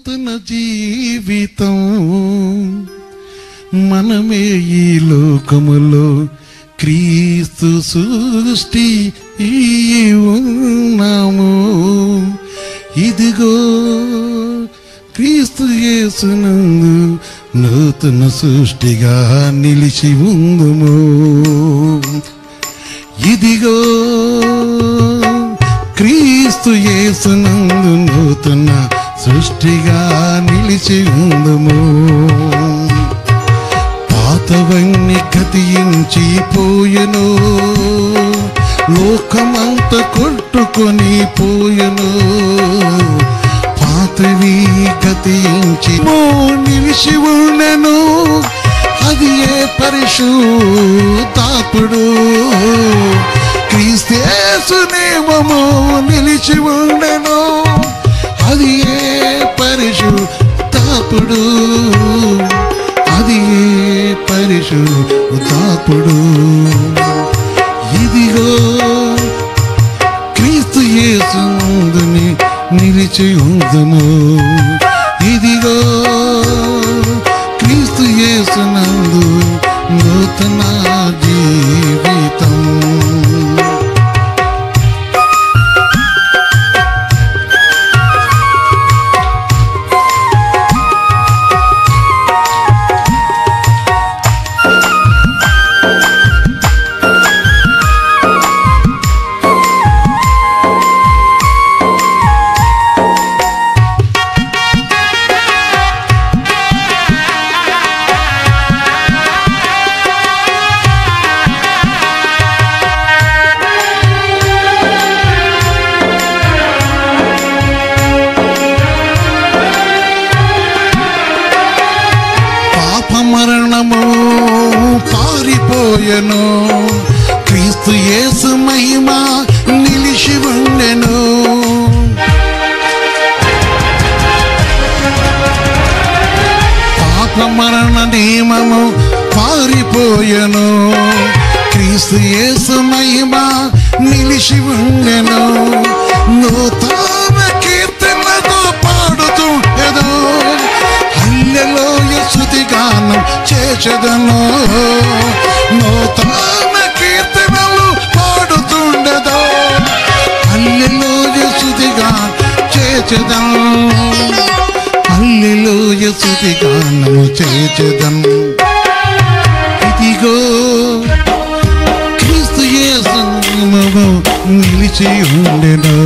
నూతన జీవితం మనమే ఈ లోకములో క్రీస్తు సృష్టి ఉన్నాము. ఇదిగో క్రీస్తు యేసునందు నూతన సృష్టిగా నిలిచి ఉందుము. ఇదిగో క్రీస్తు యేసునందు నూతన సృష్టిగా నిలిచి ఉందుము. పాతవన్నీ గతించిపోయెను, లోకమంత కొట్టుకొని పోయెను. పాతవి గతించి నిలిచి ఉండెను, అది ఏ పరిశుద్ధాత్ముడు. క్రీస్తు యేసు నియమము నిలిచి ఉండెను, అది ఏ పరిశుద్ధాత్ముడు. అది ఏ పరిశుద్ధాత్ముడు. ఇదిగో క్రీస్తు యేసునందు నిలిచి ఉందుము. ఇదిగో క్రీస్తు యేసునందు నూతన జీవితం. మరణము పారిపోయెను, క్రీస్తు యేసు మహిమ నిలిచి ఉండెను. పాప మరణ నియమము పారిపోయెను, క్రీస్తు యేసు మహిమ నిలిచి ఉండెను. నూతన కీర్తనతో పాడుతూ ఏదో హల్లెలూయా స్తుతి గానం చేచెదను. నూతన కీర్తనలు పాడుతుండెదో హల్లెలూయా స్తుతి గానం చేచెదను. హల్లెలూయా స్తుతి గానము చేచెదను. ఇదిగో క్రీస్తు యేసు నామము నిలిచి ఉండెను.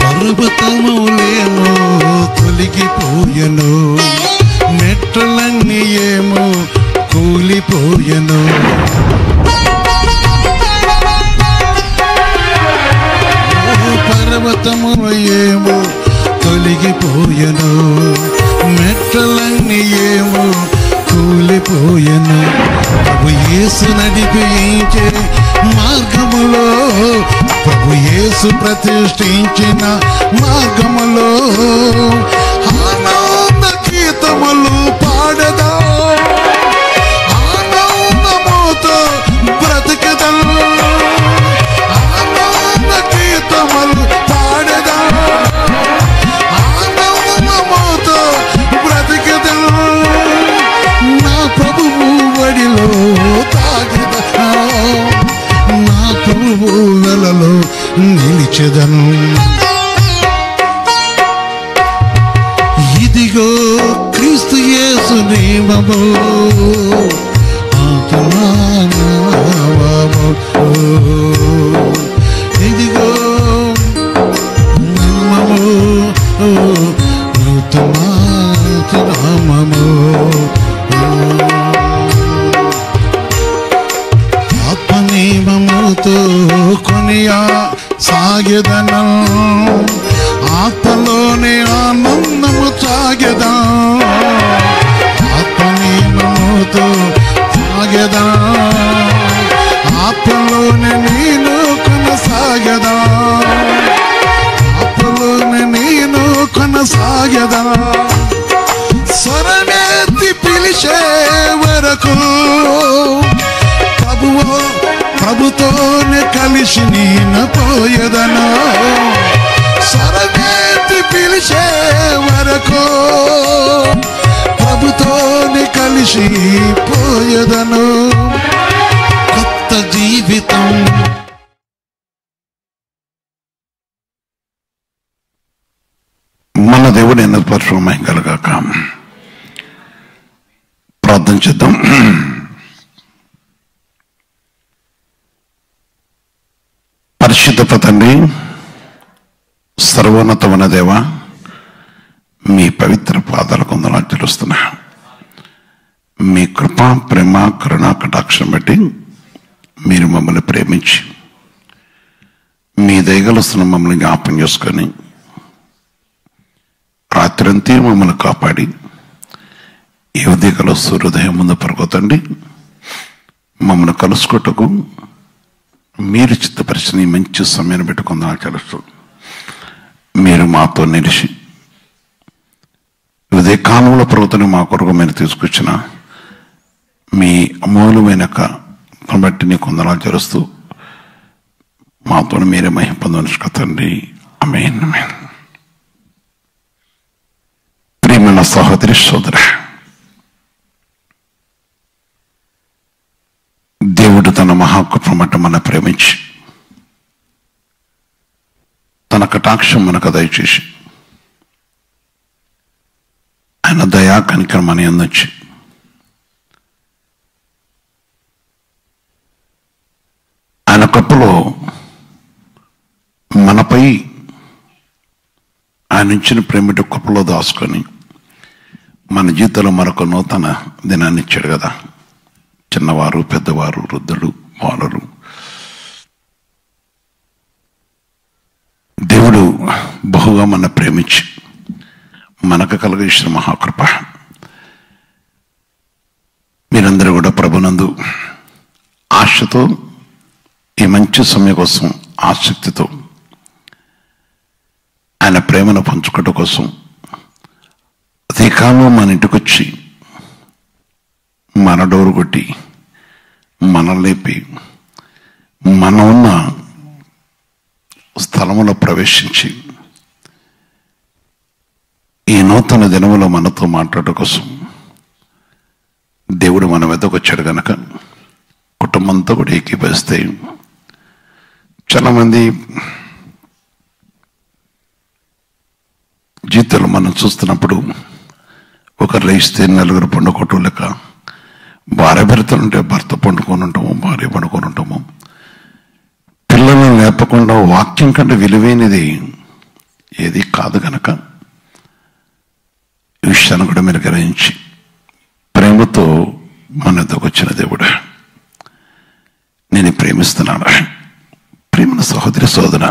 పర్వతములేమో తొలగిపోయెను, మెట్లన్నీ ఏమో కూలిపోయెను. పర్వతములు ఏమో తొలగిపోయెను, మెట్లన్నీ ఏమో కూలిపోయెను. ప్రభు యేసు నడిపించే మార్గములో, ప్రభు యేసు ప్రతిష్ఠించిన మార్గములో ఆనంద గీతములు పాడదా, ఆనందముతో బ్రతికదం. ఆనంద గీతములు పాడదా, ఆనందముతో బ్రతికదం. నా ప్రభువు వడిలో తాగిదా, నా ప్రభువు వెలలో నిలిచెదను. ఇదిగో క్రీస్తు యేసు నామము ఆత్మనామము. ఇదిగో నామము నూతన నామము. సాగెదను, ఆత్మలోనే ఆనందము సాగెదా, ఆత్మనీతో సాగెదా, ఆత్మలోనే నేను కొనసాగదా, ఆత్మలోనే నేను కొనసాగదా, స్వరమేతి పిలిచే వరకు ప్రభుతోనే కలిసి నేను పోయేదను, స్వరమేతి పిలిచే వరకు ప్రభుతోనే కలిసి పోయేదను. కొత్త జీవితం మన దేవుడు ఎన్న పరిశ్రమ కలగాక. ప్రార్థన చేద్దాం. పరిశుద్ధ తండ్రి, సర్వోన్నతమైన దేవ, మీ పవిత్ర పాదాలకు వందనాలు చెల్లిస్తున్నా. మీ కృప, ప్రేమ, కరుణ, కటాక్షం బట్టి మీరు మమ్మల్ని ప్రేమించి మీ దయగలుస్తున్న మమ్మల్ని జ్ఞాపం చేసుకొని రాత్రంతా మమ్మల్ని కాపాడి ఈ ఉదయకాల సూర్యోదయం ముందు పరుకోతండి మమ్మల్ని కలుసుకోటకు మీరు చిత్తపరిచిన ఈ మంచి సమయాన్ని పెట్టుకుందాం. తెలుసు మీరు మాతో నిలిచి ఉదయకాలంలో ప్రభుత్వం మా కొరకు మీరు తీసుకొచ్చిన మీ అమూల్యమైన బట్టి నీ కొందనాలు చేరుస్తూ మాతో మీరే మహిమ పొందవలసిన తండ్రి. ఆమేన్. ప్రియమైన సహోదరి సోదర, దేవుడు తన మహాకృప మట్ట మన ప్రేమించి తన కటాక్షం మనకు దయచేసి ఆయన దయా కనికరం అని అందొచ్చి ఆయన కృపలో మనపై ఆయన ఇచ్చిన ప్రేమిటి కృపలో దాచుకొని మన జీవితంలో మరొక నూతన దినాన్ని ఇచ్చాడు కదా. చిన్నవారు, పెద్దవారు, వృద్ధులు, బాలురు, దేవుడు బహుగా మన ప్రేమించి మనకు కలిగించిన మహాకృప. మీరందరూ కూడా ప్రభునందు ఆశతో ఈ మంచి సమయం కోసం ఆసక్తితో ఆయన ప్రేమను పంచుకోవడం కోసం అధికారంలో మన ఇంటికి వచ్చి మన డోరు కొట్టి మన లేపి మన ఉన్న స్థలంలో ప్రవేశించి ఈ నూతన దినములో మనతో మాట్లాడటం కోసం దేవుడు మన వద్దకు వచ్చాడు కనుక కుటుంబంతో కూడా ఏకీభవిస్తే చాలా మంది జీవితంలో మనం చూస్తున్నప్పుడు ఒకరు లేస్తే నలుగురు పండుకోవటం లెక్క, భార్య భర్తలు ఉంటే భర్త పండుకొని ఉంటాము, భార్య పండుకొని ఉంటాము. పిల్లలను లేపకుండా వాక్యం కంటే విలువైనది ఏది కాదు కనుక ఈ విషయాన్ని కూడా మీరు గ్రహించి ప్రేమతో మన వద్దకు వచ్చిన దేవుడు నేను ప్రేమిస్తున్నాను. ప్రేమన సహోదరి సోదర,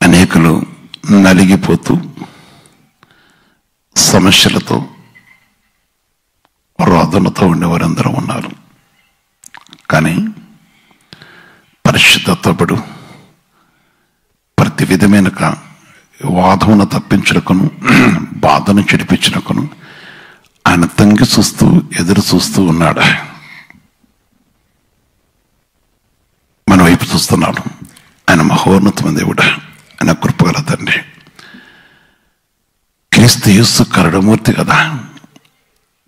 అనేకులు నలిగిపోతూ సమస్యలతో రోదనతో ఉండేవారందరూ ఉన్నారు. కానీ పరిశుద్ధతపడు ప్రతి విధమైన వాదమును తప్పించుటకును బాధను చెడిపించుటకును ఆయన తంగి చూస్తూ ఎదురు చూస్తూ ఉన్నాడు. మన వైపు చూస్తున్నాడు. ఆయన మహోన్నతమైన దేవుడు, ఆయన కృపగల తండ్రి. క్రీస్తు యేసు కరుణమూర్తి కదా,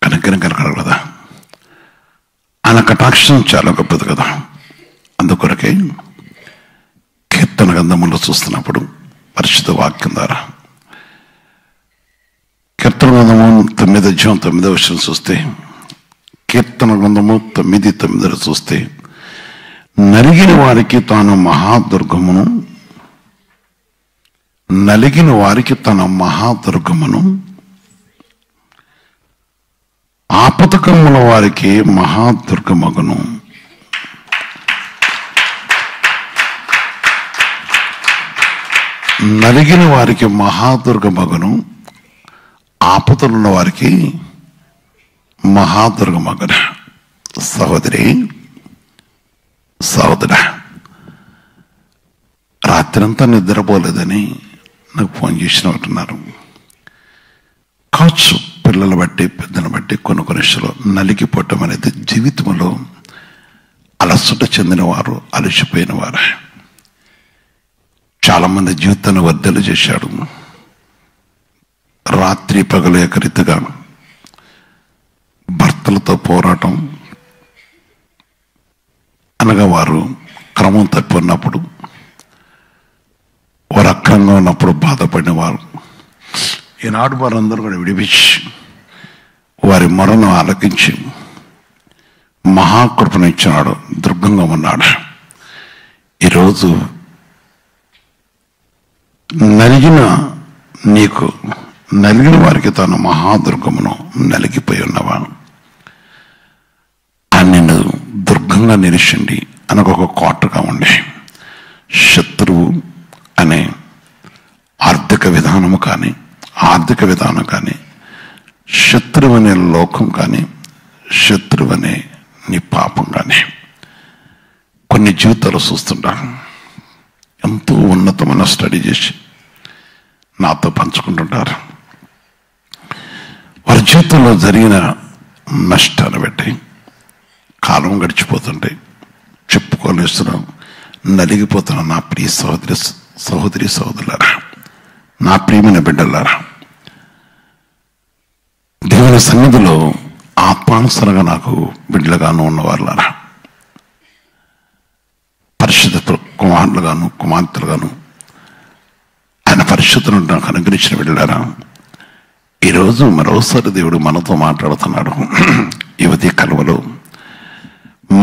కనికరం కలగడు కదా, ఆయన కటాక్షం చాలా గొప్పది కదా. అందుకొరకే కీర్తన గ్రంథములో చూస్తున్నప్పుడు పరిశుద్ధ వాక్యం ద్వారా కీర్తన గ్రంథము 9:9 చూస్తే, కీర్తన గ్రంథము 9:9 చూస్తే, నలిగిన వారికి తాను మహాదుర్గమును, నలిగిన వారికి తన మహాదుర్గమును, ఆపదకముల వారికి మహాదుర్గమగును. నలిగిన వారికి మహాదుర్గ మగను, ఆపదలున్న వారికి మహాదుర్గ మగను. సహోదరి, సహోదరా, రాత్రంతా నిద్రపోలేదని నాకు ఫోన్ చేసినట్టున్నారు. కావచ్చు, పిల్లలు బట్టి పెద్దలను బట్టి కొన్ని విషయాలు నలిగిపోవటం అనేది జీవితంలో అలసట చెందినవారు, అలసిపోయిన వారు. చాలా మంది జీవితాన్ని వర్ధలు చేశాడు. రాత్రి పగలు ఏకరీతిగా భర్తలతో పోరాటం అనగా వారు క్రమం తప్పి ఉన్నప్పుడు, వారు అక్రంగా ఉన్నప్పుడు బాధపడిన వారు ఈనాడు వారందరూ కూడా విడిపించి వారి మొరను ఆలకించి మహాకృపను ఇచ్చినాడు, దుర్గంగా ఉన్నాడు. ఈరోజు నలిగిన వారికి తాను మహాదుర్గమును నలిగిపోయి ఉన్నవాడు. నిన్ను దుర్గంగా నిలిచిండి అనకు ఒక కోటగా ఉండి, శత్రువు అనే ఆర్థిక విధానం కానీ, శత్రువు అనే లోకం కానీ, శత్రువు అనే నీ పాపం కానీ కొన్ని జీవితాలు చూస్తుంటారు. ఎంతో ఉన్నతమైన స్టడీ చేసి నాతో పంచుకుంటుంటారు. వారి జీవితంలో జరిగిన నష్టాన్ని బట్టి కాలం గడిచిపోతుంటే చెప్పుకోలేస్తున్నాం, నలిగిపోతున్నాం. నా ప్రియ సహోదరులారా, నా ప్రియమైన బిడ్డలారా, దేవుని సన్నిధిలో ఆత్మానుసరంగా నాకు బిడ్డలుగాను ఉన్నవారులారా, పరిశుద్ధ కుమారులుగాను కుమార్తెలుగాను ఆయన పరిశుద్ధులను నాకు అనుగ్రహించిన బిడ్డలారా, ఈరోజు మరోసారి దేవుడు మనతో మాట్లాడుతున్నాడు. యువతి కలువలో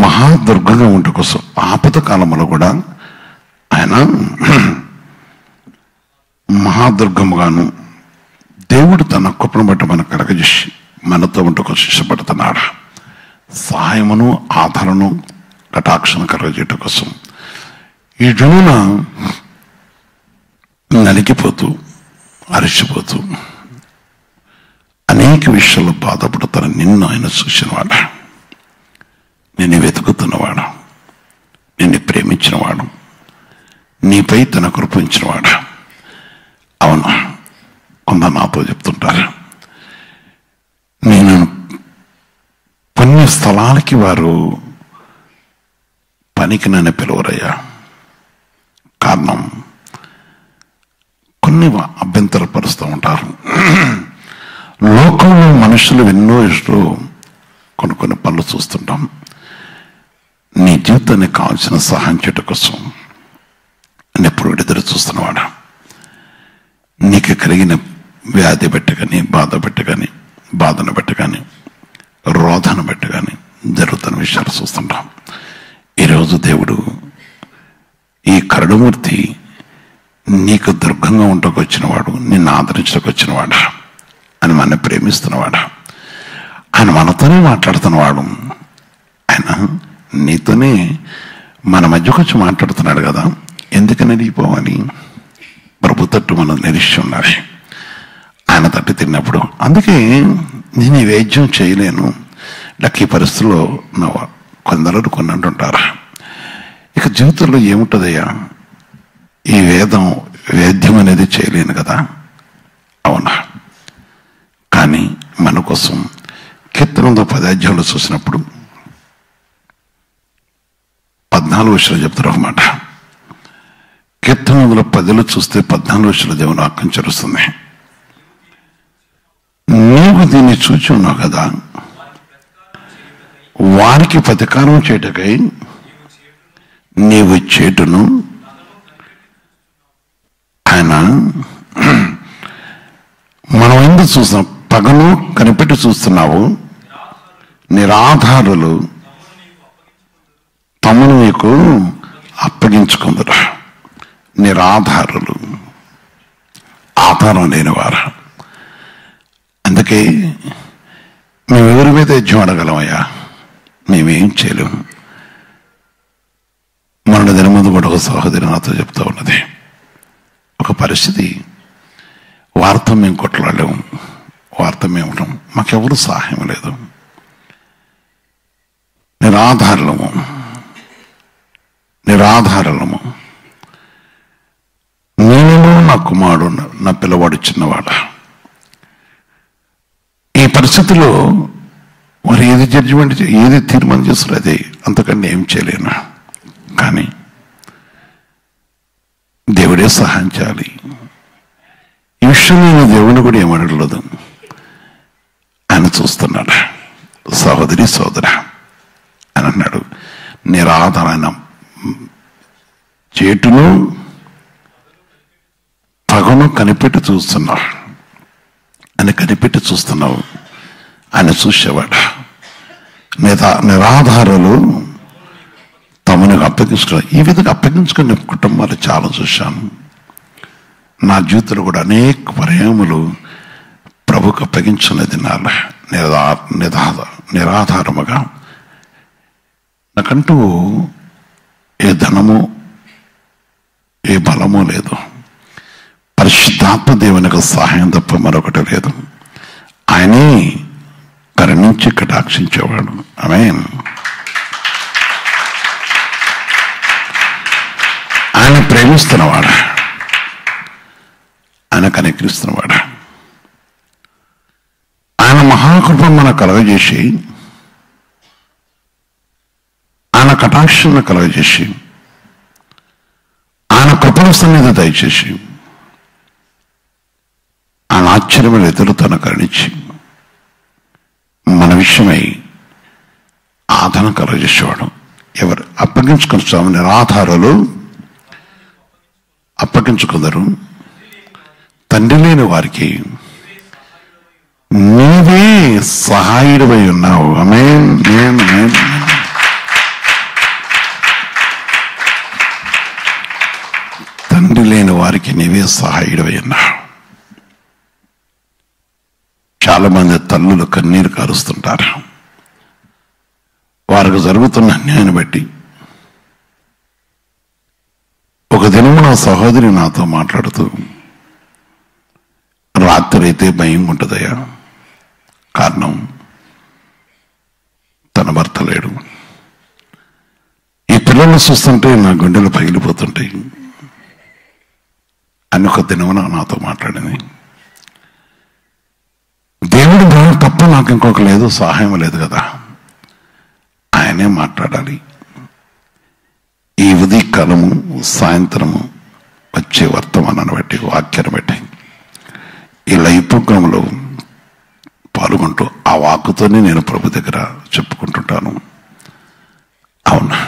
మహాదుర్గంగా ఉంటే కోసం ఆపద కాలంలో కూడా ఆయన మహాదుర్గముగాను దేవుడు తన కృపను బట్టి మనకు కలగజేసి మనతో ఉంటూ ఇష్టపడుతున్నాడు. సహాయమును, ఆధారను, కటాక్షను కలగజేయటం కోసం ఈ జనున నలిగిపోతూ అరిచిపోతూ అనేక విషయాల్లో బాధపడుతున్న నిన్ను ఆయన చూసినవాడు, నిన్ను వెతుకుతున్నవాడు, నిన్ను ప్రేమించినవాడు, నీపై తన కృప ఉంచినవాడు. అవును, కొంత నాతో చెప్తుంటారు, నేను కొన్ని స్థలాలకి వారు పనికి నన్ను పిలువరయ్యా. కారణం, కొన్ని అభ్యంతరపరుస్తూ ఉంటారు. లోకంలో మనుషులు ఎన్నో కొన్ని పనులు చూస్తుంటాం. నీ జీవితానికి కావాల్సిన సహాయం చేయటం కోసం ఎప్పుడు ఎదురు చూస్తున్నవాడు, నీకు కలిగిన వ్యాధి బట్టి కానీ, బాధ బట్టి కానీ, బాధను బట్టి కానీ, రోధను బట్టి కానీ జరుగుతున్న విషయాలు చూస్తుంటాం. ఈరోజు దేవుడు ఈ కరుణమూర్తి నీకు దుర్గంగా ఉండకు వచ్చినవాడు, నిన్ను ఆదరించడానికి వచ్చినవాడు, అని మన ప్రేమిస్తున్నవాడు, ఆయన మనతోనే మాట్లాడుతున్నవాడు. ఆయన నీతోనే మన మధ్యకు వచ్చి మాట్లాడుతున్నాడు కదా. ఎందుకు నలిగిపోవాలి? ప్రభు తట్టు మనం నిరీక్ష ఉండాలి. ఆయన తట్టు తిన్నప్పుడు, అందుకే నేను ఈ వైద్యం చేయలేను, నాకు ఈ పరిస్థితుల్లో కొందరు కొన్ని అంటుంటారు. ఇక జీవితంలో ఏముంటుందయ్యా, ఈ వేద్యం అనేది చేయలేను కదా. అవునా? కానీ మన కోసం కీర్తనలో 10 అధ్యాయాలు చూసినప్పుడు 14 విషయాలు చెప్తారు అన్నమాట. కీర్తనలో 10 చూస్తే 14 విషయాలు దేవుని వాక్యం చరుస్తుంది. నీవు దీన్ని చూచి ఉన్నావు కదా, వారికి ప్రతికారం చేయటకై నీవు చేటును ఆయన మనం ఎందుకు చూస్తున్నాం, పగను కనిపెట్టి చూస్తున్నావు. నిరాధారులు తమను నీకు అప్పగించుకుందరు. నిరాధారులు, ఆధారం లేనివారు. అందుకే మేము ఎవరి మీద యజ్ఞం అడగలమయ్యా, మేమేం చేయలేము. మొన్న దిన ముందు కూడా ఒక సహోదరి నాతో చెప్తా ఉన్నది, ఒక పరిస్థితి. వారితో మేము కొట్లాడలేము, వారితో మేము ఉంటాం, మాకెవరు సహాయం లేదు, నిరాధారులము. నేను నా కుమారుడు, నా పిల్లవాడు చిన్నవాడు. ఈ పరిస్థితిలో వారు ఏది జడ్జిమెంట్, ఏది తీర్మానం చేస్తారు అదే, అంతకంటే ఏం చేయలేను. కానీ దేవుడే సహాయం చేయాలి. ఈ విషయం నేను దేవుని కూడా ఏమడగలేదు, ఆయన చూస్తున్నాడు. సహోదరి సోదర అని అన్నాడు, నిరాధారణ చేటును తగను కనిపెట్టి చూస్తున్నావు, ఆయన కనిపెట్టి చూస్తున్నావు, ఆయన చూసేవాడు. నిరాధారులు తమను అప్పగించుకున్నారు. ఈ విధంగా అప్పగించుకునే కుటుంబాలు చాలా చూశాను. నా జీవితంలో కూడా అనేక పర్యాయములు ప్రభుకు అప్పగించుకునే దినాలు నిరాధారముగా. నాకంటూ ఏ ధనము ఏ బలము లేదు, పరిశుద్ధాత్మ దేవునికి సహాయం తప్ప మరొకటి లేదు. ఆయనే కరుణించి కటాక్షించేవాడు. ఆమేన్. ఆయన ప్రేమిస్తున్నవాడు, ఆయన కనికరిస్తున్నవాడు. ఆయన మహాకృప మనకు కలుగజేసి, ఆయన కటాక్షను కలుగజేసి, ఆయన కృపల సన్నిధి దయచేసి, ఆయన ఆశ్చర్యమైన ఎదురుతను కరుణించి మన విషయమై ఆదరణ కలుగజేసేవాడు. ఎవరు అప్పగించుకొని నిరాధారులు అప్పగించుకుందరు. తండ్రి లేని వారికి నీవే సహాయుడివై ఉన్నావు. ఆమేన్. తండ్రి లేని వారికి నీవే సహాయుడివై ఉన్నావు. చాలా మంది తల్లులు కన్నీరు కారుస్తుంటారు వారికి జరుగుతున్న అన్యాయాన్ని బట్టి. ఒక దినము నా సహోదరి నాతో మాట్లాడుతూ, రాత్రి అయితే భయం ఉంటుందయ్యా, కారణం తన భర్త లేడు. ఈ పిల్లల్ని చూస్తుంటే నా గుండెలు పగిలిపోతుంటాయి అని ఒక దినమున నాతో మాట్లాడింది. దేవుడు తప్ప నాకు ఇంకొక లేదు, సహాయం లేదు కదా, ఆయనే మాట్లాడాలి. ఈ ఉదయకాలము సాయంత్రము వచ్చే వర్తమానాన్ని బట్టి, వాక్యాన్ని బట్టి ఈ లైవ్ ప్రోగ్రాంలో పాల్గొంటూ ఆ వాక్కుతోనే నేను ప్రభు దగ్గర చెప్పుకుంటుంటాను. అవునా,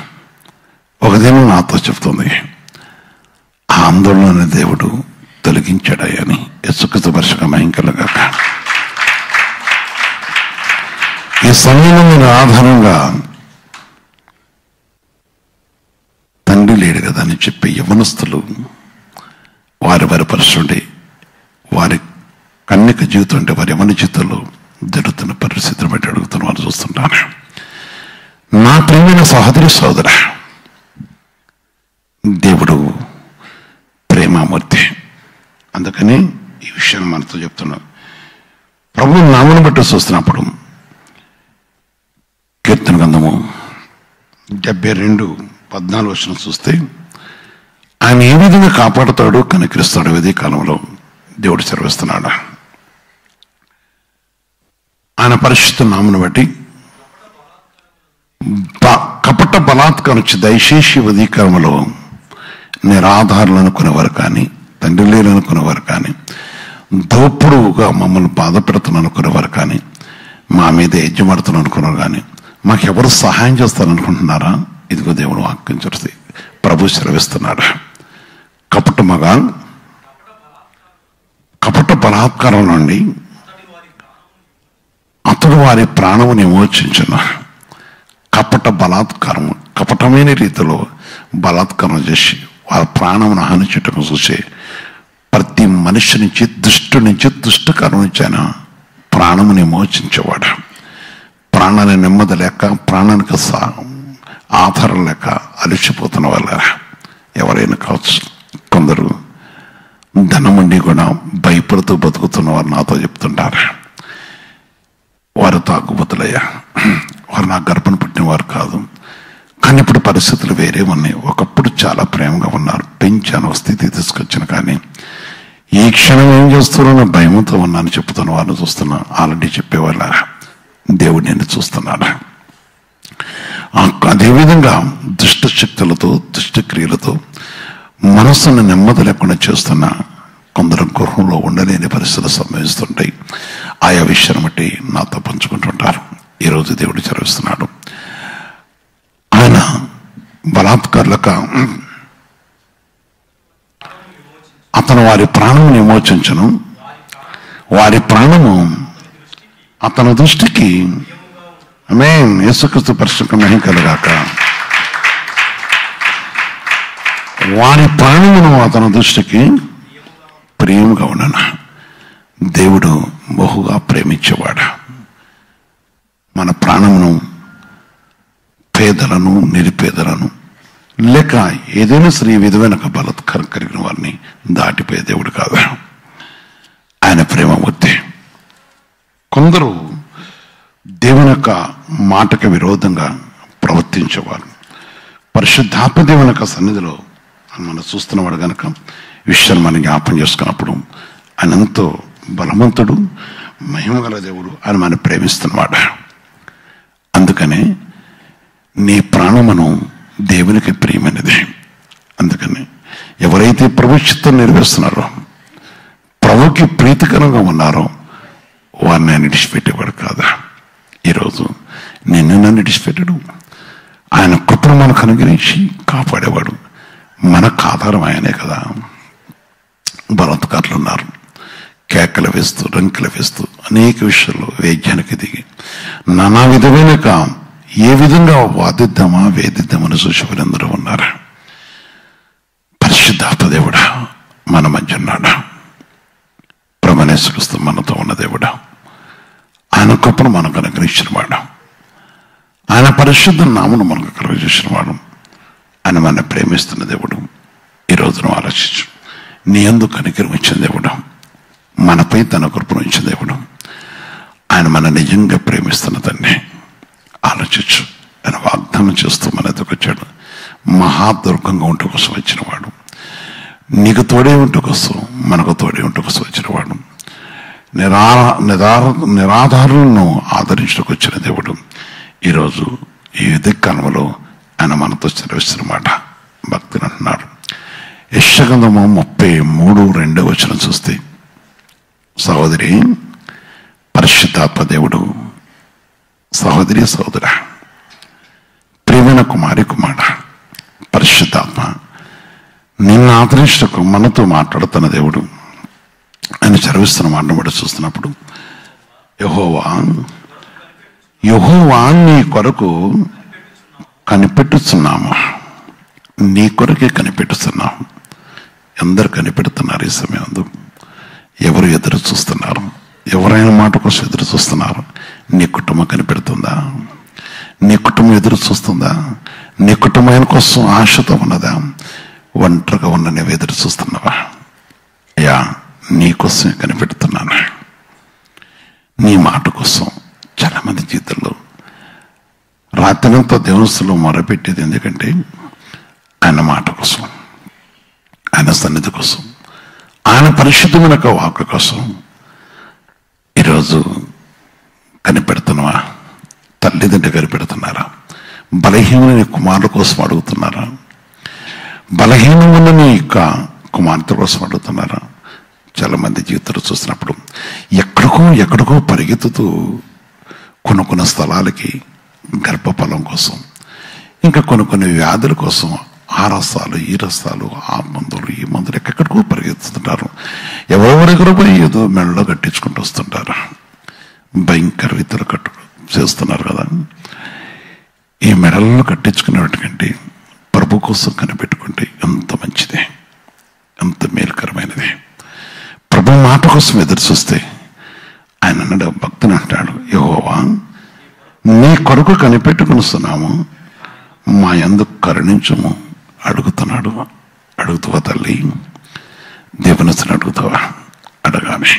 ఒక దినం నాతో చెప్తుంది, ఆ ఆందోళన దేవుడు తొలగించాడని. యేసుక్రీస్తు పరిశుద్ధ మహిమ కలుగాక. ఈ సమయంలో ఆధారంగా తండ్రి లేడు కదా అని చెప్పి యవనస్తులు వారి పరిస్థితి, వారి కన్యక జీవితం అంటే వారి యవన జీవితంలో జరుగుతున్న పరిస్థితిని బట్టి అడుగుతున్న వారు చూస్తుంటాను. నా ప్రియమైన సహోదరి సోదర, దేవుడు ప్రేమామూర్తి. అందుకని ఈ విషయాన్ని మనతో చెప్తున్నాం. ప్రభు నామను బట్టి చూస్తున్నప్పుడు కీర్తన గ్రంథము 72:14 చూస్తే, ఆయన ఏ విధంగా కాపాడుతాడు, కనికరిస్తాడు ఇదే కాలంలో దేవుడు సెలవిస్తున్నాడు. ఆయన పరిశుద్ధ నామను బట్టి కపట బలాత్కారం వచ్చి దయచేసి ఉదయకాలంలో నిరాధారులు అనుకునేవారు కానీ, తండ్రి లేరు అనుకునేవారు కానీ, దోపుడుగా మమ్మల్ని బాధ పెడుతున్నారు అనుకునేవారు కానీ, మా మీద యజ్ఞపడుతున్నారు అనుకున్నారు కానీ, మాకెవరు సహాయం చేస్తారనుకుంటున్నారా? ఇదిగో దేవుడు వాక్యం చూస్తే ప్రభు సెలవిస్తున్నాడు. కపట బలాత్కారం నుండి అతడు వారి ప్రాణముని విమోచించిన. కపట బలాత్కారము, కపటమైన రీతిలో బలాత్కారం చేసి వారి ప్రాణమును హానించటం చూసే ప్రతి మనిషి నుంచి, దుష్ట కర్మ నుంచి ఆయన ప్రాణముని విమోచించేవాడు. ప్రాణాన్ని నెమ్మది లేక, ప్రాణానికి ఆధారం లేక అలసిపోతున్న వాళ్ళ ఎవరైనా కావచ్చు. కొందరు ధనముండి కూడా భయపడుతూ బతుకుతున్న వారు నాతో చెప్తుంటారు, వారు తాగుబోతులయ్యా, వారు నా గర్భను పుట్టిన వారు కాదు, కానీ ఇప్పుడు పరిస్థితులు వేరే ఉన్నాయి. ఒకప్పుడు చాలా ప్రేమగా ఉన్నారు, పెంచాను, స్థితి తీసుకొచ్చిన, కానీ ఈ క్షణం ఏం చేస్తున్నారో భయంతో ఉన్నాను చెప్తున్న వారిని చూస్తున్నా. ఆల్రెడీ చెప్పేవాళ్ళ దేవుడు నేను చూస్తున్నాడు. అదేవిధంగా దుష్ట శక్తులతో, దుష్ట క్రియలతో మనస్సును నెమ్మది లేకుండా చేస్తున్న కొందరు గృహంలో ఉండలేని పరిస్థితులు సంభవిస్తుంటాయి. ఆయా విషయాన్ని బట్టి నాతో పంచుకుంటుంటారు. ఈరోజు దేవుడు చదివిస్తున్నాడు. ఆయన బలాత్కారులకు అతను వారి ప్రాణమును విమోచించను, వారి ప్రాణము అతని దృష్టికి ఆమేన్ యేసుక్రీస్తు పరిశుద్ధ మహిమ కలుగాక. వారి ప్రాణమును అతని దృష్టికి ప్రియముగా ఉండను. దేవుడు బహుగా ప్రేమించేవాడు. మన ప్రాణమును, పేదలను, నిరుపేదలను, లేక ఏదైనా సరే విధమైన బలాత్కారం కలిగిన వారిని దాటిపోయే దేవుడు కాదు. ఆయన ప్రేమమూర్తి. కొందరు దేవుని యొక్క మాటకు విరోధంగా ప్రవర్తించేవారు. పరిశుద్ధాత్మ దేవుని యొక్క సన్నిధిలో మనం చూస్తున్నవాడు కనుక విషయాన్ని మనం జ్ఞాపం చేసుకున్నప్పుడు ఆయన ఎంతో బలవంతుడు, మహిమగల దేవుడు. ఆయన మనం ప్రేమిస్తున్నవాడు. అందుకనే నీ ప్రాణమును దేవునికి ప్రియమైనది. అందుకని ఎవరైతే ప్రభు చిత్తం నెరవేరుస్తున్నారో, ప్రభుకి ప్రీతికరంగా ఉన్నారో వారిని ఆయన విడిచిపెట్టేవాడు కాదా. ఈరోజు నిన్ను నన్ను విడిచిపెట్టాడు. ఆయన కృపను మనకు అనుగ్రహించి కాపాడేవాడు. మనకు ఆధారం ఆయనే కదా. బలాత్కారులు ఉన్నారు, కేకలు వేస్తూ, రంకెలు వేస్తూ అనేక విషయాల్లో వేద్యానికి దిగి నానా విధమైన ఏ విధంగా వాదిద్దామా వేదిద్దామని చూసేవారందరూ ఉన్నారు. పరిశుద్ధాత్మ దేవుడా మన మధ్య ఉన్నాడా? ప్రభునేశ్వరిస్తూ మనతో ఉన్న దేవుడా, ఆయన కృపను మనకు అనుగ్రహించిన వాడు, ఆయన పరిశుద్ధ నామను మనకు కలుగజేసిన వాడు, ఆయన మన ప్రేమిస్తున్న దేవుడు. ఈ రోజును ఆలోచించు. నీ యందు కనికరం ఇచ్చిన దేవుడు, మనపై తన కృపను ఇచ్చిన దేవుడు, ఆయన మన నిజంగా ప్రేమిస్తున్న తండ్రి. ఆలోచించు. ఆయన వాగ్దానం చేస్తూ మన ఎదురుకు వచ్చాడు. మహాదుర్గంగా ఉంటూ కోసం వచ్చిన వాడు, నీకు తోడే ఉంటూ కోసం, మనకు తోడే ఉంటూ కోసం వచ్చిన వాడు, నిరాధారులను ఆదరించడానికి వచ్చిన దేవుడు. ఈరోజు ఈ దిక్కాలంలో ఆయన మనతో చదివిస్తున్న మాట భక్తులు అంటున్నారు. యెషయా 33:2 చూస్తే, సహోదరి, పరిశుద్ధాత్మ దేవుడు, సహోదరి సహోదర, ప్రియమైన కుమారి కుమార, పరిశుద్ధాత్మ నిన్ను ఆదరించకు మనతో మాట్లాడుతున్న దేవుడు. ఆయన చదివిస్తున్న మాటను బట్టి చూస్తున్నప్పుడు, యెహోవా నీ కొరకు కనిపెట్టుచున్నాము, నీ కొరకే కనిపెట్టుస్తున్నాము. అందరు కనిపెడుతున్నారు. ఈ సమయంలో ఎవరు ఎదురు చూస్తున్నారు? ఎవరైనా మాట కోసం ఎదురు చూస్తున్నారు. నీ కుటుంబం కనిపెడుతుందా? నీ కుటుంబం ఎదురు చూస్తుందా? నీ కుటుంబం కోసం ఆశతో ఉన్నదా? ఒంటరిగా ఉన్న నువ్వు ఎదురు చూస్తున్నావా? అయ్యా, నీ కోసమే కనిపెడుతున్నాను. నీ మాట కోసం. చాలా మంది జీవితంలో రాత్రినంతా దేవునిలో మొరపెట్టేది ఎందుకంటే ఆయన మాట కోసం, ఆయన సన్నిధి కోసం, ఆయన పరిశుద్ధమైన వాక్కు కోసం. ఈరోజు కనిపెడుతున్నావా? తల్లిదండ్రులు కనిపెడుతున్నారా? బలహీనమైన కుమారుల కోసం అడుగుతున్నారా? బలహీనమైన నీ యొక్క కుమార్తె కోసం అడుగుతున్నారా? చాలా మంది జీవితాలు చూసినప్పుడు ఎక్కడికో పరిగెత్తుతూ కొన్ని స్థలాలకి గర్భఫలం కోసం, ఇంకా కొన్ని వ్యాధుల కోసం ఆ రసాలు, ఈ రసాలు, ఆ మందులు, ఈ మందులు ఎక్కడికో పరిగెత్తుతుంటారు. ఎవరెవరెవరో పోయి ఏదో మెడలో కట్టించుకుంటూ వస్తుంటారు. భయంకర రీతిలో చేస్తున్నారు కదా. ఈ మెడల్లో కట్టించుకునేటంటే ప్రభు కోసం కనిపెట్టుకుంటే ఎంత మంచిది, ఎంత మేలుకరమైనది. ప్రభు మాట కోసం ఎదురు చూస్తే ఆయన అన్నాడు, భక్తుని అంటాడు, యెహోవా నీ కొరకు కనిపెట్టుకునిస్తున్నాము, మా యందు కరుణించము అడుగుతున్నాడు. అడుగుతావా తల్లి? దేవునిని అడుగుతావా? అడగాలి.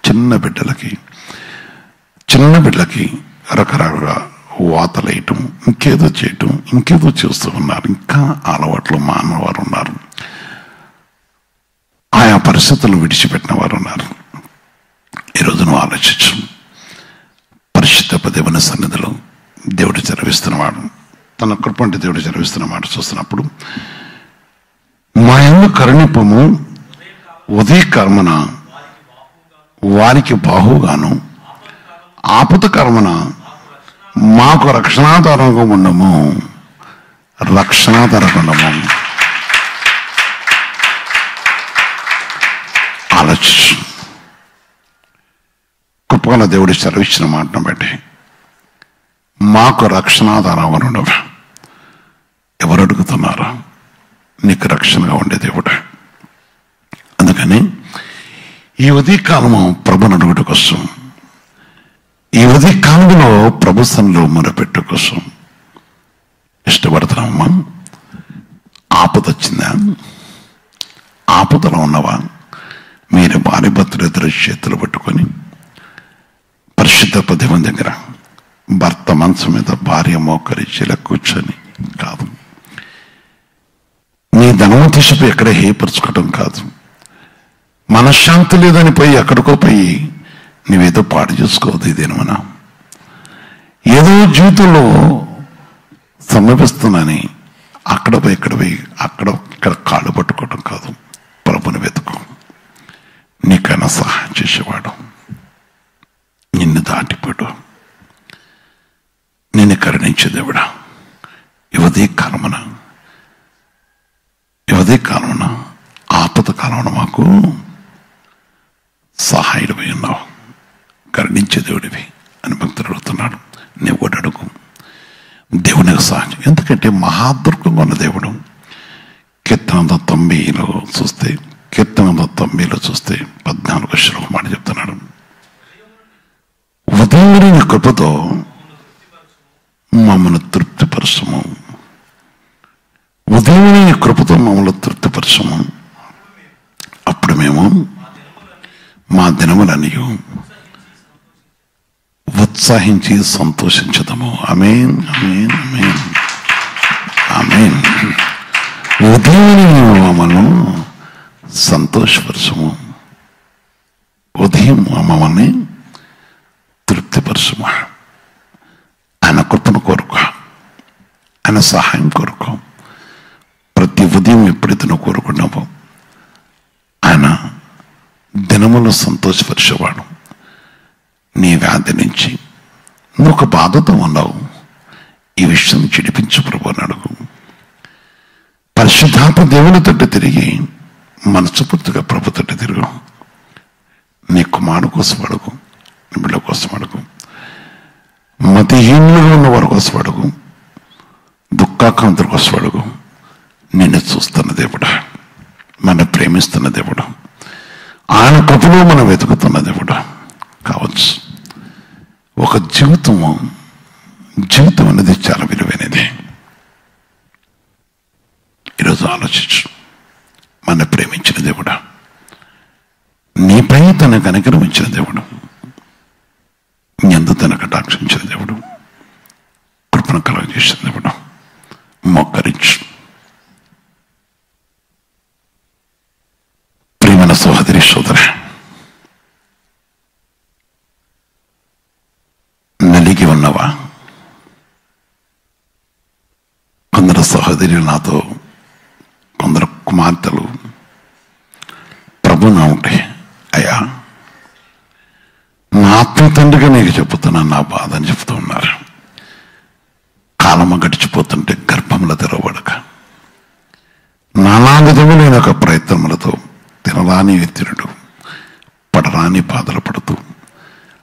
చిన్న బిడ్డలకి రకరకాల వాతలేయటం, ఇంకేదో చేయటం, ఇంకేదో చేస్తూ ఉన్నారు. ఇంకా అలవాట్లు మానవారు ఉన్నారు. ఆయా పరిస్థితులను విడిచిపెట్టిన వారు ఉన్నారు. ఈరోజు నువ్వు ఆలోచించు. పరిశుద్ధ దేవుని సన్నిధిలో దేవుడు చదివిస్తున్నవాడు, తన కృపంటి దేవుడు చదివిస్తున్నమాట చూస్తున్నప్పుడు, మా యందు కరుణింపుము, ఉదయకర్మన వారికి బాహుగాను, ఆపద కర్మన మాకు రక్షణాధారంగా ఉండము. ఆలోచించు. కృపగల దేవుడి సెలవిచ్చిన మాటను బట్టి మాకు రక్షణాధారంగా ఉండవు. ఎవరు అడుగుతున్నారా? నీకు రక్షణగా ఉండే దేవుడు. అందుకని ఈ ఉదయకాలము ప్రభుని అడుగుట కోసం, ఈ ఉదయకాలంలో ప్రభు సన్నిధిలో మొరపెట్టు కోసం ఇష్టపడుతున్నామమ్మా. ఆపద వచ్చిందా? ఆపదలో ఉన్నవా? మీరు భార్య భర్తలు ఇద్దరు చేతులు పట్టుకొని పరిశుద్ధ దేవుని దగ్గర భర్త మనసు మీద భార్య మోకరిచేలా కూర్చొని కాదు, నీ ధనము తీసిపోయి ఎక్కడ హేపరుచుకోవటం కాదు, మనశ్శాంతి లేదని పోయి ఎక్కడికో పోయి నువ్వేదో పాడు చేసుకోవద్దు. ఇదేనమనా ఏదో జీవితంలో సమీపిస్తున్నాని అక్కడ పోయి ఇక్కడ కాళ్ళు పట్టుకోవటం కాదు. ప్రభుని వెతుకు. నీకైనా సహాయం చేసేవాడు, నిన్ను దాటిపోడు, నిన్ను కరుణించే దేవుడా. యువదే కాలమున ఆపద కాలమున మాకు సహాయుడిపై ఉన్నావు, కరుణించే దేవుడివి అని భక్తులు అడుగుతున్నాడు. నువ్వు కూడా అడుగు దేవునికి సహాయం. ఎందుకంటే మహాదుర్గంగా ఉన్న దేవుడు. కీర్తన 90లో చూస్తే 14 శ్లోకం మాట చెప్తున్నాడు. ఉదయం నీ కృపతో మమ్మల్ని తృప్తిపరచము. ఉదయం నీ కృపతో మమ్మల్ని తృప్తిపరచము. అప్పుడు మేము మా దినములని ఉత్సాహించి సంతోషించదము. ఆమేన్, ఆమేన్, ఆమేన్, ఆమేన్. ఉదయం మమ్మల్ని సంతోషపరచము. ఉదయం మమ్మల్ని తృప్తిపరచము. ఆయన కృపను కోరుకో, ఆయన సహాయం కోరుకో. ప్రతి ఉదయం ఎప్పుడైతే నువ్వు కోరుకున్నావో ఆయన దినములో సంతోషపరిచేవాడు. నీ వ్యాధి నుంచి నువ్వు ఒక బాధతో ఉన్నావు, ఈ విషయం చిడిపించు ప్రభు అని అడుగు. పరిశుద్ధాత్మ దేవుని తోటి తిరిగి మనస్ఫూర్తిగా ప్రభు తోటి తిరుగు. నీ కుమారుడు కోసం అడుగు, నీ బిడ్డ కోసం అడుగు, మతిహీనులుగా ఉన్న వారి కోసం అడుగు, దుఃఖాకాంతుల కోసం అడుగు. నిన్ను చూస్తున్న దేవుడు, మన ప్రేమిస్తున్న దేవుడు, ఆయన కృపలో మనం వెతుకుతున్న దేవుడు కావచ్చు. ఒక జీవితం అనేది చాలా విలువైనది. ఈరోజు ఆలోచించు. మన ప్రేమించిన దేవుడు, నీపై తనకు అనుగ్రహించిన దేవుడు, ఎందు తనకు కటాక్షించిన దేవుడు, కృపను కలుగజేసిన దేవుడు. మోకరించు. ప్రియమైన సహోదరి సోదర, నలిగి ఉన్నవా? కొందరు సహోదరులు నాతో, కొందరు కుమార్తెలు ప్రభు నా ఉంటే, అయ్యా నా ఆత్మ తండ్రిగా నీకు చెప్తున్నాను నా బాధ అని చెప్తూ ఉన్నారు. కాలము గడిచిపోతుంటే గర్భంలో తెరవబడక నానా విధములైన ఒక ప్రయత్నములతో తినరాని తినడు, పడరాని బాధలు పడుతూ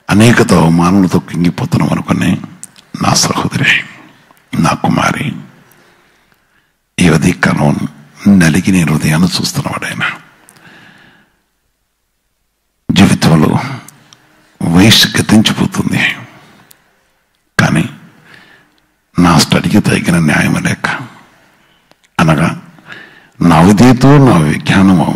అనేక అవమానాలతో కింగిపోతున్నాం అనుకునే నా సహోదరి, నా కుమారి, ఈ ఉదయకాలం నలిగి నీ హృదయాన్ని చూస్తున్నవాడు. ఆయన జీవితంలో వయసు గతించిపోతుంది, కానీ నా స్టడీకి తగిన న్యాయం లేక, అనగా నా విధేయతో నా విజ్ఞానము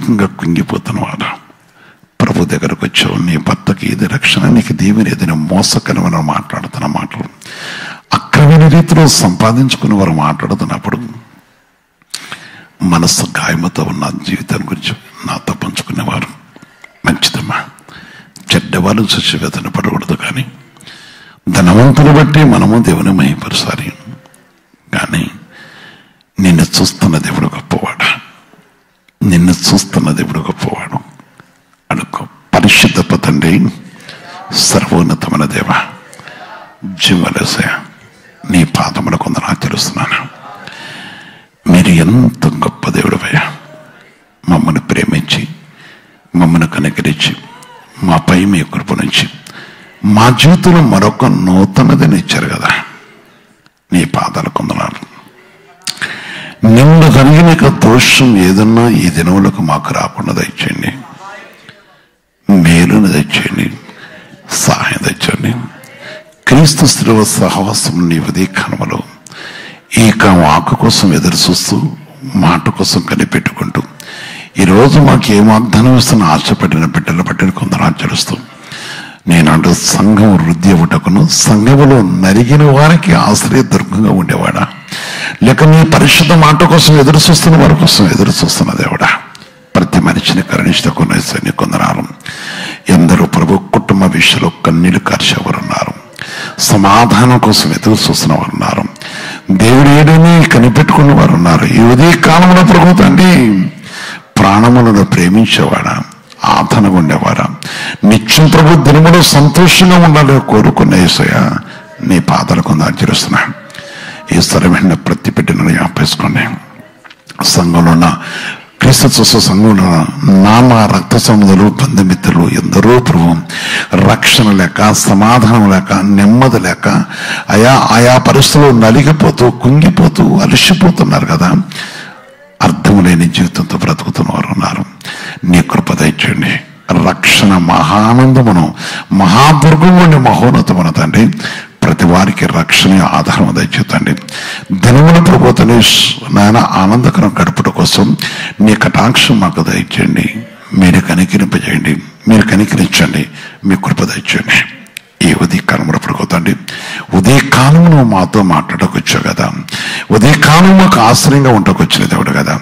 మానసికంగా కుంగిపోతున్నవాడు ప్రభు దగ్గరకు వచ్చావు. నీ భర్తకి ఏది రక్షణ, నీకు దీవెన ఏదైనా మోసకరమైన మాట్లాడుతున్న మాటలు, అక్రమైన రీతిలో సంపాదించుకుని వారు మాట్లాడుతున్నప్పుడు మనస్సు గాయముతో ఉన్న జీవితాన్ని గురించి నాతో పంచుకునేవారు. మంచిదమ్మా, చెడ్డవాళ్ళు చూసి వేదన పడకూడదు, కానీ ధనవంతుని బట్టి మనము దేవుని మహిమపరచాలి. కానీ నిన్ను చూస్తున్న దేవుడు గొప్పవాడు, నిన్ను చూస్తున్న దేవుడు గొప్పవాడు. అనుకో. పరిశుద్ధ తండ్రి, సర్వోన్నతమైన దేవ, జీవలేసయ, నీ పాదములకు వందనాలు తెలుస్తున్నాను. మీరు ఎంత గొప్ప దేవుడవయ్యా. మమ్మల్ని ప్రేమించి, మమ్మల్ని కనికరించి, మాపై మీ కృప నుంచి మా జీవితంలో మరొక నూతనదని ఇచ్చారు కదా. నీ పాదాలకు వందనాలు. నిన్ను కలిగిన దోషం ఏదన్నా ఈ దినములకు మాకు రాకుండా దయచేయండి, మేలును తెచ్చండి, సహాయం తెచ్చండి. క్రీస్తు స్త్రీల సహవాసం నీ ఉదయకాలంలో ఈ వాకు కోసం ఎదురు చూస్తూ, మాట కోసం కనిపెట్టుకుంటూ, ఈరోజు మాకు ఏ వాగ్దానం ఇస్తున్న ఆశపడిన బిడ్డల బట్టిన కొందరు ఆచరిస్తూ, నేనంటూ సంఘం వృద్ధి అవ్వటకును, సంఘములో నరిగిన వారికి ఆశ్రయదుర్గంగా ఉండేవాడా, లేక నీ పరిశుద్ధ మాట కోసం ఎదురు చూస్తున్న వారి కోసం ఎదురు చూస్తున్న దేవుడా, ప్రతి మనిషిని కరుణించటకు కొందరు. ఎందరో ప్రభు కుటుంబ విషయంలో కన్నీళ్లు కార్చేవారు ఉన్నారు, సమాధానం కోసం ఎదురు చూస్తున్న వారు ఉన్నారు, దేవుడు ఏడని కనిపెట్టుకున్న వారు ఉన్నారు. ఈ ఉదయ కాలంలో ప్రభు తండ్రి, ప్రాణములను ప్రేమించేవాడా, ఆదరణగా ఉండేవాడా, నిత్యం ప్రభు దినములో సంతోషంగా ఉండాలని కోరుకున్న యేసయ్య, నీ పాదాలకు ఆచరిస్తున్నా. ఈ స్థలమైన ప్రతి బిడ్డను జ్ఞాపేసుకోండి. సంఘంలో ఉన్న క్రీస్తు సంఘంలో నాన్న రక్త సంబంధాలు, బంధుమిత్రులు ఎందరో ప్రభు రక్షణ లేక, సమాధానం లేక, నెమ్మది లేక, ఆయా పరిస్థితుల్లో నలిగిపోతూ, కుంగిపోతూ, అలసిపోతున్నారు కదా. అర్థం లేని జీవితంతో బ్రతుకుతున్న వారు ఉన్నారు. నీ కృప దయచేయండి. రక్షణ మహానందమును, మహాదుర్గం ఉండే మహోన్నతమున తండ్రి, ప్రతి వారికి రక్షణ ఆధారం దయచేతండి. దినముల ప్రభుత్వని నాయన ఆనందకరం గడుపుట కోసం నీ కటాక్షం మాకు దయచేయండి. మీరు కనికరింపజేయండి, మీరు కనికరించండి, మీ కృప దయచేయండి. ఈ ఉదయకాలంలో పడుకోతండి. ఉదయకాలం నువ్వు మాతో మాట్లాడకు వచ్చావు కదా, ఉదయకాలం మాకు ఆశ్రయంగా ఉండకు వచ్చిన దేవుడు కదా.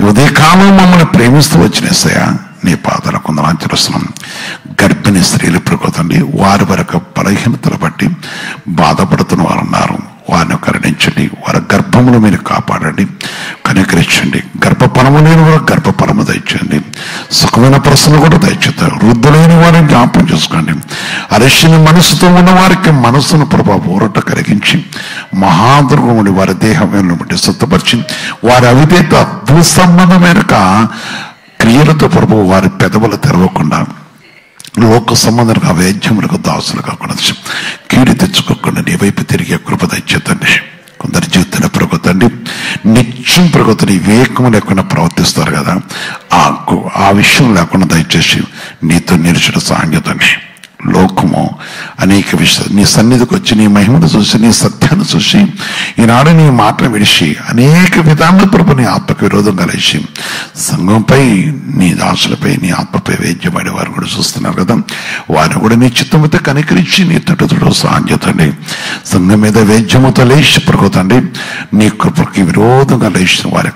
ఈ ఉదయకాలం మమ్మల్ని ప్రేమిస్తూ వచ్చినేస్తాయా, నీ పాదాలకు వందనాలు చేస్తున్నాం. గర్భిణీ స్త్రీలు పడుకోతండి, వారి వరకు బలహీనతలు బట్టి బాధపడుతున్న వారు ఉన్నారు, వారిని కరుణించండి. వారి గర్భమును మీరు కాపాడండి, కనికరించండి. గర్భఫలము లేని వారు గర్భఫలము దయచేయండి, సుఖమైన ప్రశ్నలు కూడా దయచేస్తారు. వృద్ధులైన వారిని జ్ఞాపకం చేసుకోండి. అరసిన మనసుతో ఉన్న వారికి మనసును ప్రభావ ఊరట కలిగించి, మహాదుర్గముడి వారి దేహములను బట్టి స్వస్థపరిచి, వారి అవిధేత భూ సంబంధమైన క్రియలతో ప్రభు వారి పెదవులు తెరవకుండా, లోక సంబంధంగా వేద్యములకు దాసులు కాకుండా, కీడి తెచ్చుకోకుండా నీ వైపు తిరిగే కృప దయచేతండి. కొందరి జీవితంలో ప్రభుత్వండి నిత్యం ప్రభుత్వం వివేకం లేకుండా ప్రవర్తిస్తారు కదా, ఆ విషయం లేకుండా దయచేసి నీతో నిలిచిన సాంగతండి. లోకము అనేక విషయాలు నీ సన్నిధికి వచ్చి నీ మహిమను చూసి, నీ సత్యాన్ని చూసి, ఈనాడు నీ మాటను విడిచి అనేక విధాల ప్రభు నీ ఆత్మకు విరోధం కలిసి సంఘంపై, నీ దాసులపై, నీ ఆత్మపై వేద్యపడే వారు కూడా చూస్తున్నారు కదా. వారిని కూడా నీ చిత్తముతో కనికరించి నీ తట్టుతో సాంగతండి. సంఘం మీద వేద్యముతో లేచి పడుకోతండి. నీ కృపకి విరోధంగా లేచిన వారి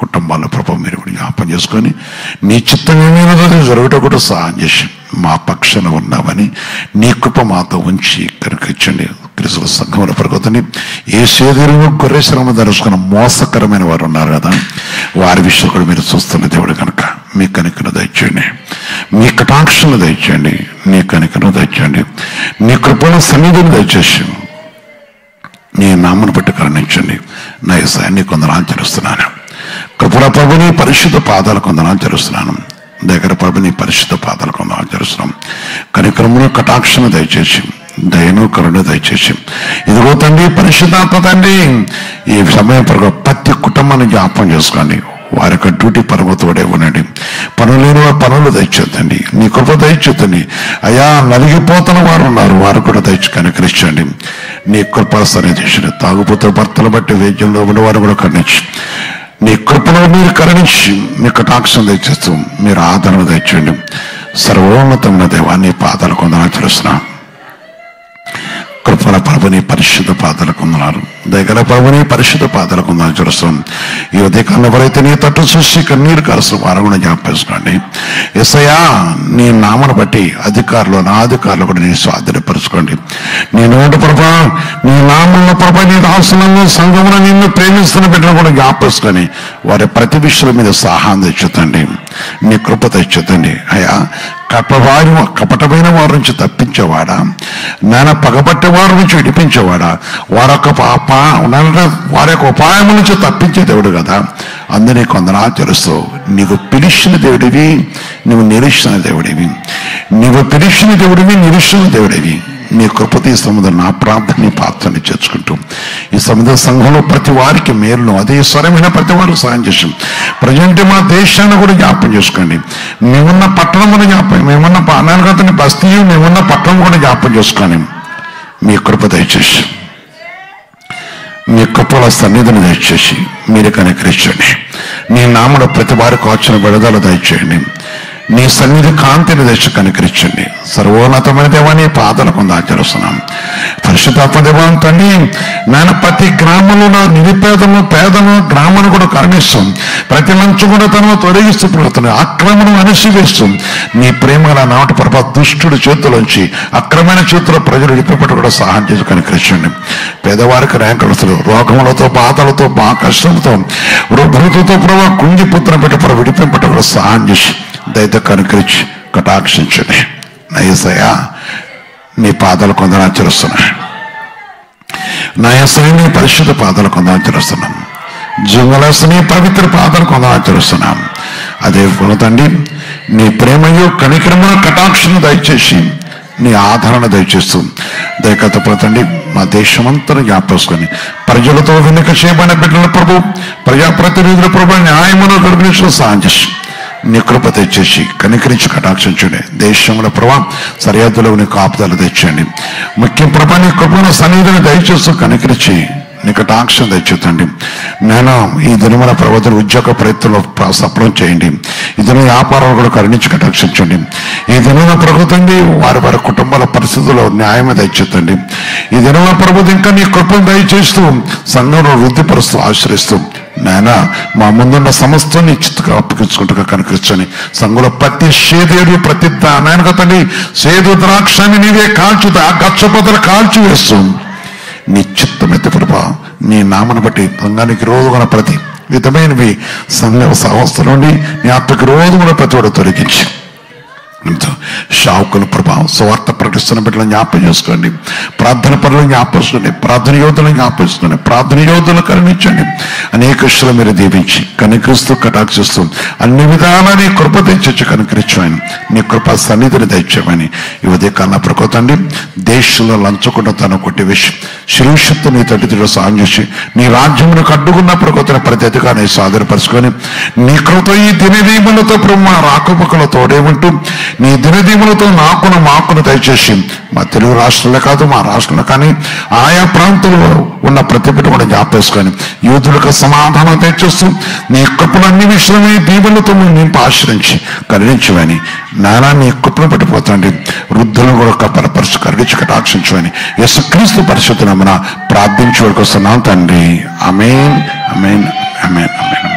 కుటుంబాల ప్రభావం మీరు కూడా జ్ఞాపం చేసుకొని, నీ చిత్తం ఏమైనా జరుగుట కూడా సహాయం చేసి మా పక్షాన ఉన్నామని నీ కృప మాతో ఉంచి కనికరించండి. క్రీస్తు సంఘంలో పడుకోతండి. ఏ సేదరులు గొర్రె శ్రమ ధరుచుకున్న మోసకరమైన వారు ఉన్నారు కదా, వారి విషయం కూడా మీరు చూస్తున్న దేవుడు కనుక మీ కనికను దయచేయండి, మీ కటాక్షను దయచేయండి, నీ కనికను దయచేయండి, నీ కృపణ సన్నిధిని దయచేసి నీ నామను బట్టి కరుణించండి. నా యేసయ్య కొందరు ఆచరిస్తున్నాను. కృపణ ప్రభుని పరిశుద్ధ పాదాలకు వందనాలు చేస్తున్నాను. దగ్గర ప్రభుని పరిశుద్ధ పాదాలకు వందనాలు చేస్తున్నాం. కనికరమును కటాక్షను దయచేసి, దయను కరుణ దయచేసి, ఇదిగో తండ్రి పరిశుద్ధాత్మ తండ్రి, ఈ సమయం ప్రతి కుటుంబాన్ని జ్ఞాపకం చేసుకోండి. వారి యొక్క డ్యూటీ పరమతోడే ఉండండి. పనులు లేని వారు పనులు దయచేద్దండి, నీ కృప దయచేద్దండి. అయా నలిగిపోతున్న వారు ఉన్నారు, వారు కూడా దయచి కనికరించండి. నీ కృప సన్నిధించండి. తాగుపోతున్న భర్తలు బట్టి వేద్యంలో ఉన్న వారు కూడా కరుణించి, నీ కృపలో మీరు కరుణించి మీ కటాక్షం దయచేస్తూ మీరు ఆదరణ తెచ్చండి. సర్వోన్నతమైన దేవా నీ పాదాలు కొందరు తెలుస్తున్నా. కృపల ప్రభుని పరిశుద్ధ పాదాలకు వందనాలు. దయగల ప్రభుని పరిశుద్ధ పాదాలకు వందనాలు చూస్తాం. ఈ ఉదయకాలం ఎవరైతే నీ తట్టు చూసి కన్నీరు కాల్సిన వారు కూడా జ్ఞాపకం. యేసయ్యా నీ నామను బట్టి అధికారులు నా అధికారులు కూడా నీ స్వాధీనపరచుకోండి. నేను ప్రభా నీ నామంలో ప్రభా నీ దాసులను సంఘమును నిన్ను ప్రేమిస్తున్న బిడ్డను కూడా జ్ఞాపకం. వారి ప్రతి విషయం మీద సహాయం తెచ్చుతండి. నీ కృప తెచ్చుతండి. అయ్యా కపటమైన వారి నుంచి తప్పించేవాడా, నాన్న పగబట్టే వారి నుంచి విడిపించేవాడా, వారి యొక్క ఉపాయం నుంచి తప్పించే దేవుడు కదా. అందరినీ కొందరు ఆచరిస్తూ నీవు పిలిచిన దేవుడివి, నువ్వు నిరీక్షణ దేవుడివి. నీవు పిలిచిన దేవుడివి, నిరీక్షణ దేవుడివి. నీ కృపతి సముద్రం నా ప్రార్థనని పాత్రని చేర్చుకుంటూ ఈ సముద్ర సంఘంలో ప్రతి వారికి మేలును అదే స్వరమైన ప్రతి వారికి సహాయం చేసాం. ప్రజెంట్ మా దేశాన్ని కూడా జ్ఞాపకం చేసుకోండి. మేమున్న పట్టణం కూడా మేమున్న అనాగతని బస్తీ మేమున్న పట్టణం కూడా జ్ఞాపకం చేసుకోండి. మీ కృప దయచేసి మీ కృపల సన్నిధిని దయచేసి మీరు కనికరించండి. నీ నామడ ప్రతి వారికి వచ్చిన విడుదల దయచేయండి. నీ సన్నిధి కాంతిని దయచి కనికరించండి. సర్వోన్నతమైన దేవాన్ని పాదాలకు ఆచరిస్తున్నాం. పరిశుద్ధాత్మ దేవాన్ని తండ్రి నేను ప్రతి గ్రామంలో నా నిరుపేదము పేదము గ్రామాన్ని కూడా కరుణిస్తాం. ప్రతి మంచు కూడా తను తొలగిస్తూ పడుతున్నాయి. అక్రమను అణిసివేస్తూ నీ ప్రేమ నాట ప్రభా దుష్టుడి చేతుల్లోంచి అక్రమైన చేతుల్లో ప్రజలు విడిపెట్టు కూడా సహాయం చేసి కనికరించండి. పేదవారికి ర్యాంకులతో రోగములతో బాధలతో మా కష్టంతో వృద్ధులతో ప్రభావ కుంగిపుత్రం పెట్టి ప్రభావ విడిపింపట్టు కూడా సహాయం చేసి దయతో కనుకరించి కటాక్షించండి. నా యేసయ్యా నీ పాదాలు కొందరు ఆచరిస్తున్నాయి. నా యేసయ్య నీ పరిశుద్ధ పాదాలు కొందరు ఆచరిస్తున్నాం. జీవలసిన పవిత్ర పాదాలు కొందరు ఆచరిస్తున్నాం. అదే తండ్రి నీ ప్రేమయు కనికరమును కటాక్షను దయచేసి నీ ఆదరణ దయచేస్తూ దయకత తండ్రి మా దేశమంతా జ్ఞాపకం ప్రజలతో వెనుక చేయబడిన బిడ్డల ప్రభు ప్రజాప్రతినిధుల ప్రభు న్యాయమును గర్భించిన సహాయం చేసి నీ కృప తెచ్చేసి కనికరించి కటాక్షించండి. దేశంలో ప్రభా సరిహద్దులో నీ కాపుదలు తెచ్చండి. ముఖ్యం ప్రభా నీ కృపను సన్నిధిని దయచేస్తూ కనికరించి నీ కటాక్షం తెచ్చుతండి. నేను ఈ దినముల ప్రవర్తన ఉద్యోగ ప్రయత్నంలో సఫలం చేయండి. ఈ దిన వ్యాపారాలు కూడా కరుణించి కటాక్షించండి. ఈ దిన ప్రభుత్వండి వారి వారి కుటుంబాల పరిస్థితుల్లో న్యాయమే దయచేతండి. ఈ దినముల ప్రభుత్వం ఇంకా నీ కృపను దయచేస్తూ సంఘంలో వృద్ధిపరుస్తూ ఆశ్రయిస్తూ నాయన మా ముందున్న సమస్తం నీ చిత్తగా అప్పగించుకుంటూ కనుకరించని సంఘంలో ప్రతి సేదేడు ప్రతి నాయన తండ్రి సేదు ద్రాక్షాన్ని నీవే కాల్చు ఆ గచ్చపదలు కాల్చి వేస్తూ నీ చిత్తమెత్త ప్రభా నీ నామను బట్టి సంఘానికి రోజు కూడా ప్రతి విధమైనవి సంఘ సంస్థ నుండి నీ ఆత్మకి రోజు కూడా ప్రతి వాడు తొలగించి షావుకుల ప్రభావం స్వార్థ ప్రకటిస్తున్న బిడ్డలను జ్ఞాపకం చేసుకోండి. ప్రార్థన పనులను జ్ఞాపకండి. ప్రార్థన యోధులను జ్ఞాపకిస్తుంది. ప్రార్థన యోధులను కరుణించండి. అనేక విషయాలు మీరు దీవించి కనికరిస్తూ కటాక్షిస్తూ అన్ని విధాలా నీ కృప తెచ్చి కనుకరించమని నీ కృప సన్నిధిని తెచ్చామని ఈ ఉదయకాలం ప్రకోతండి దేశంలో లంచకుండా తను కొట్టి విషయం శిలుషత్తు నీ తల్లిదండ్రులు సాయం చేసి నీ రాజ్యమును అడ్డుకున్న ప్రకోతన ప్రతి అధికారిని సాధనపరుచుకొని నీ కృత ఈ దినదీములతో మా రాకపోకలు తోడేమంటూ నీ దినదీములతో నాకును మాకును దయచేసి మా తెలుగు రాష్ట్రంలో కాదు మా రాష్ట్రంలో కానీ ఆయా ప్రాంతంలో ఉన్న ప్రతి బిడ్డ కూడా జ్ఞాపేసుకొని యూదులకు సమాధానం తెచ్చేస్తూ నీ కృపను అన్ని విషయమే దీవులతో నింపు ఆశ్రయించి కరుణించమని నానా నీ కృపను పట్టిపోతాండి. వృద్ధులను కూడా బలపరచు కరుణించి కటాక్షించమని యేసుక్రీస్తు పరిశుద్ధ నామమున ప్రార్థించి వరకు వస్తున్నాం తండ్రి. ఆమేన్ ఆమేన్ ఆమేన్ ఆమేన్.